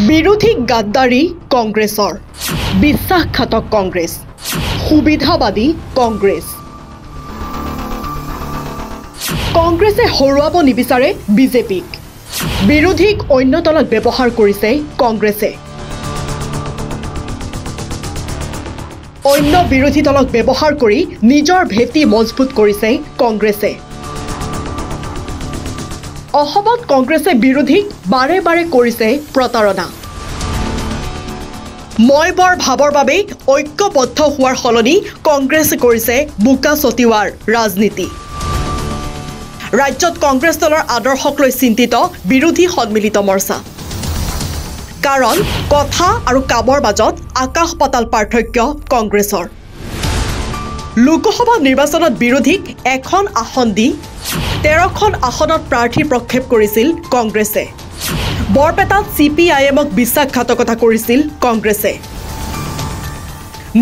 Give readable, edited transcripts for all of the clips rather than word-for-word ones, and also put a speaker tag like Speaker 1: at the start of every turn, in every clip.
Speaker 1: বিৰোধী গাদ্দাৰী কংগ্ৰেছৰ বিশ্বাসঘাতক কংগ্ৰেছ সুবিধাবাদী কংগ্ৰেছ কংগ্ৰেছে হৰুৱাব নিবিচাৰে বিজেপিক বিৰোধীক অন্য দলত ব্যৱহাৰ কৰিছে কংগ্ৰেছে অন্য বিৰোধী দলক ব্যৱহাৰ কৰি নিজৰ ভেটি মজবুত কৰিছে কংগ্ৰেছে অসমত কংগ্ৰেছে বিৰোধীক বাৰে বাৰে কৰিছে প্ৰতাৰণা মই বৰ ভাবৰ বাবে ঐক্যবদ্ধ হোৱাৰ সলনি কংগ্ৰেছে কৰিছে বুকা ছটিওৱাৰ ৰাজনীতি ৰাজ্যত কংগ্ৰেছ দলৰ আদৰ্শক লৈ চিন্তিত বিৰোধী সন্মিলিত মৰ্চা কাৰণ কথা আৰু কামৰ মাজত আকাশ পাতাল পাৰ্থক্য কংগ্ৰেছৰ লোকসভা নিৰ্বাচনত বিৰোধীক এখন আসন দি 13খন আসনত প্ৰাৰ্থী প্ৰক্ষেপ কৰিছিল কংগ্ৰেছে বৰপেটাত CPIMক বিশ্বাসঘাতকতা কৰিছিল কংগ্ৰেছে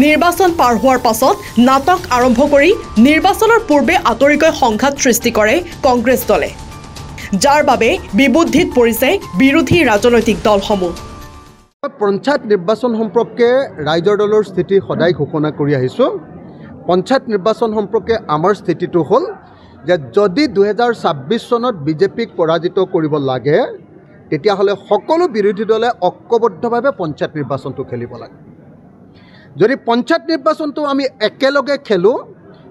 Speaker 1: নিৰ্বাচন পাৰ হোৱাৰ পাছত নাটক আৰম্ভ কৰি নিৰ্বাচনৰ পূৰ্বে আতৰিকৈ সংঘাত সৃষ্টি কৰে কংগ্ৰেছ দলে যাৰ বাবে বিবুদ্ধিত পৰিছে বিৰোধী ৰাজনৈতিক দলসমূহ
Speaker 2: পঞ্চায়ত নিৰ্বাচন সম্পৰ্কে ৰাইজৰ দলৰ স্থিতি সদায় ঘোষণা কৰি আহিছোঁ পঞ্চায়ত নিৰ্বাচন সম্পৰ্কে আমাৰ স্থিতিটো হ'ল যে যদি 2026 চনত বিজেপিক পৰাজিত কৰিব লাগে তেতিয়াহ'লে সকলো বিৰোধী দলে ঐক্যবদ্ধভাৱে পঞ্চায়ত নিৰ্বাচনটো খেলিব লাগে যদি পঞ্চায়ত নিৰ্বাচনটো আমি একেলগে খেলোঁ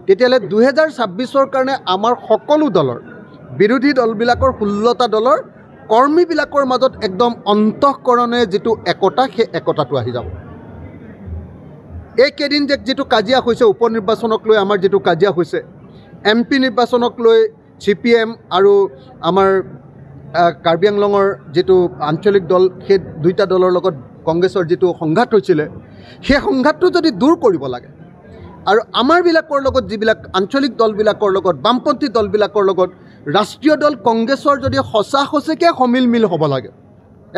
Speaker 2: তেতিয়াহ'লে 2026ৰ কাৰণে আমাৰ সকলো দলৰ বিৰোধী দলবিলাকৰ 16টা দলৰ কৰ্মীবিলাকৰ মাজত একদম অন্তঃকৰণে যিটো একতা সেই একতাটো আহি যাব এইকেইদিন যে যিটো কাজিয়া হৈছে উপ নিৰ্বাচনক লৈ আমাৰ যিটো কাজিয়া হৈছে MP নিৰ্বাচনক লৈ CPM আৰু আমাৰ কাৰ্বি আংলঙৰ যিটো আঞ্চলিক দল সেই দুইটা দলৰ লগত কংগ্ৰেছৰ যিটো সংঘাত হৈছিলে সেই সংঘাতটো যদি দূৰ কৰিব লাগে আৰু আমাৰবিলাকৰ লগত যিবিলাক আঞ্চলিক দলবিলাকৰ লগত বামপন্থী দলবিলাকৰ লগত ৰাষ্ট্ৰীয় দল কংগ্ৰেছৰ যদি সঁচাকৈ সমিলমিল হ'ব লাগে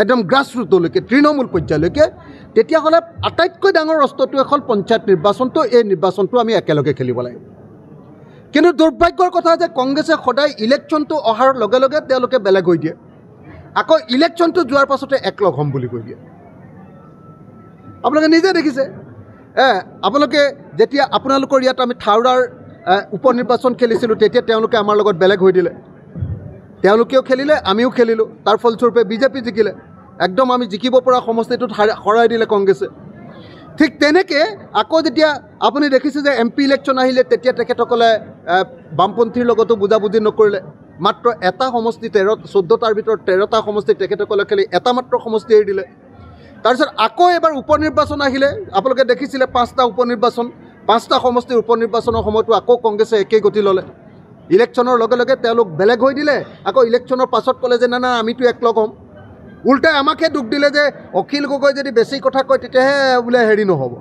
Speaker 2: একদম গ্ৰাছৰুটলৈকে তৃণমূল পৰ্যায়লৈকে তেতিয়াহ'লে আটাইতকৈ ডাঙৰ অস্ত্ৰটো এখন পঞ্চায়ত নিৰ্বাচনটো এই নিৰ্বাচনটো আমি একেলগে খেলিব লাগিব কিন্তু দুৰ্ভাগ্যৰ কথা যে কংগ্ৰেছে সদায় ইলেকশ্যনটো অহাৰ লগে লগে তেওঁলোকে বেলেগ হৈ দিয়ে আকৌ ইলেকশ্যনটো যোৱাৰ পাছতে একলগ হ'ম বুলি কৈ দিয়ে আপোনালোকে নিজে দেখিছে আপোনালোকে যেতিয়া আপোনালোকৰ ইয়াত আমি থাউৰাৰ উপ নিৰ্বাচন খেলিছিলোঁ তেতিয়া তেওঁলোকে আমাৰ লগত বেলেগ হৈ দিলে তেওঁলোকেও খেলিলে আমিও খেলিলোঁ তাৰ ফলস্বৰূপে বিজেপি জিকিলে একদম আমি জিকিব পৰা সমষ্টিটোত হৰাই দিলে কংগ্ৰেছে ঠিক তেনেকৈ আকৌ যেতিয়া আপুনি দেখিছে যে MP ইলেকশ্যন আহিলে তেতিয়া তেখেতসকলে বামপন্থীৰ লগতো বুজাবুজি নকৰিলে মাত্ৰ এটা সমষ্টি 14টাৰ ভিতৰত 13টা সমষ্টি তেখেতসকলে খেলি এটা মাত্ৰ সমষ্টি এৰি দিলে তাৰপিছত আকৌ এবাৰ উপ নিৰ্বাচন আহিলে আপোনালোকে দেখিছিলে 5টা উপ নিৰ্বাচন 5টা সমষ্টিৰ উপ নিৰ্বাচনৰ সময়তো আকৌ কংগ্ৰেছে একেই গতি ল'লে ইলেকশ্যনৰ লগে লগে তেওঁলোক বেলেগ হৈ দিলে আকৌ ইলেকশ্যনৰ পাছত ক'লে যে না আমিতো একলগ হ'ম উল্টাই আমাকে দুখ দিলে যে অখিল গগৈ যদি বেছি কথা কয় তেতিয়াহে বোলে হেৰি নহ'ব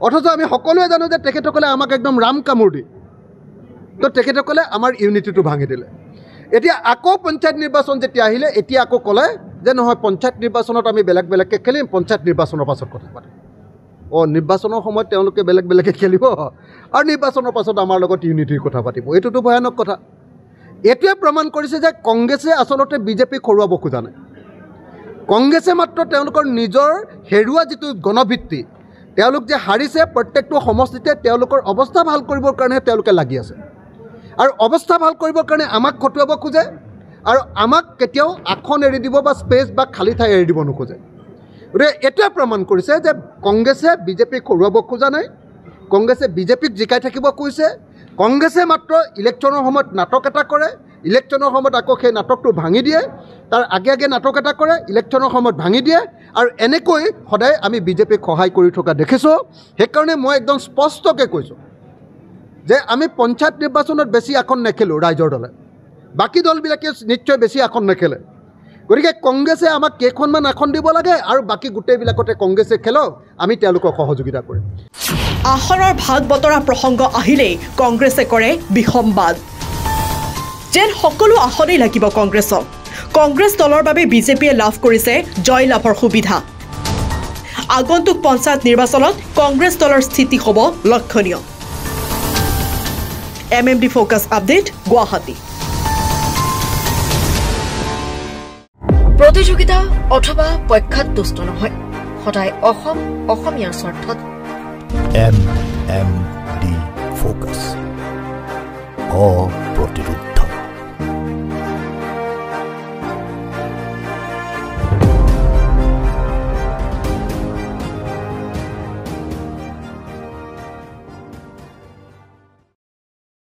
Speaker 2: অথচ আমি সকলোৱে জানো যে তেখেতসকলে আমাক একদম ৰাম কামোৰ দি তো তেখেতসকলে আমাৰ ইউনিটিটো ভাঙি দিলে এতিয়া আকৌ পঞ্চায়ত নিৰ্বাচন যেতিয়া আহিলে এতিয়া আকৌ ক'লে যে নহয় পঞ্চায়ত নিৰ্বাচনত আমি বেলেগ বেলেগকৈ খেলিম পঞ্চায়ত নিৰ্বাচনৰ পাছত কথা পাতিম নিৰ্বাচনৰ সময়ত তেওঁলোকে বেলেগ বেলেগকৈ খেলিব আৰু নিৰ্বাচনৰ পাছত আমাৰ লগত ইউনিটিৰ কথা পাতিব এইটোতো ভয়ানক কথা এইটোৱে প্ৰমাণ কৰিছে যে কংগ্ৰেছে আচলতে বিজেপিক হৰুৱাব খোজা নাই কংগ্ৰেছে মাত্ৰ তেওঁলোকৰ নিজৰ হেৰুৱা যিটো গণভিত্তি তেওঁলোক যে হাৰিছে প্ৰত্যেকটো সমষ্টিতে তেওঁলোকৰ অৱস্থা ভাল কৰিবৰ কাৰণে তেওঁলোকে লাগি আছে আৰু অৱস্থা ভাল কৰিবৰ কাৰণে আমাক খটুৱাব খোজে আৰু আমাক কেতিয়াও আসন এৰি দিব বা স্পেচ বা খালী ঠাই এৰি দিব নোখোজে গতিকে এইটোৱে প্ৰমাণ কৰিছে যে কংগ্ৰেছে বিজেপিক হৰুৱাব খোজা নাই কংগ্ৰেছে বিজেপিক জিকাই থাকিব কৈছে কংগ্ৰেছে মাত্ৰ ইলেকশ্যনৰ সময়ত নাটক এটা কৰে ইলেকশ্যনৰ সময়ত আকৌ সেই নাটকটো ভাঙি দিয়ে তাৰ আগে নাটক এটা কৰে ইলেকশ্যনৰ সময়ত ভাঙি দিয়ে আৰু এনেকৈ সদায় আমি বিজেপিক সহায় কৰি থকা দেখিছোঁ সেইকাৰণে মই একদম স্পষ্টকৈ কৈছোঁ যে আমি পঞ্চায়ত নিৰ্বাচনত বেছি আসন নেখেলোঁ ৰাইজৰ দলে বাকী দলবিলাকে নিশ্চয় বেছি আসন নেখেলে গতিকে কংগ্ৰেছে আমাক কেইখনমান আসন দিব লাগে আৰু বাকী গোটেইবিলাকতে কংগ্ৰেছে খেলক আমি তেওঁলোকক সহযোগিতা কৰিম
Speaker 1: আসনৰ ভাগ বতৰা প্ৰসংগ আহিলেই কংগ্ৰেছে কৰে বিসম্বাদ যেন সকলো আসনেই লাগিব কংগ্ৰেছক কংগ্ৰেছ দলৰ বাবে বিজেপিয়ে লাভ কৰিছে জয় লাভৰ সুবিধা আগন্তুক পঞ্চায়ত নিৰ্বাচনত কংগ্ৰেছ দলৰ স্থিতি হ'ব লক্ষণীয় MMD ফ'কাছ আপডেট গুৱাহাটী
Speaker 3: প্ৰতিযোগিতা অথবা পক্ষত দুষ্ট নহয় সদায় অসমীয়াৰ স্বাৰ্থত
Speaker 4: MMD Focus. All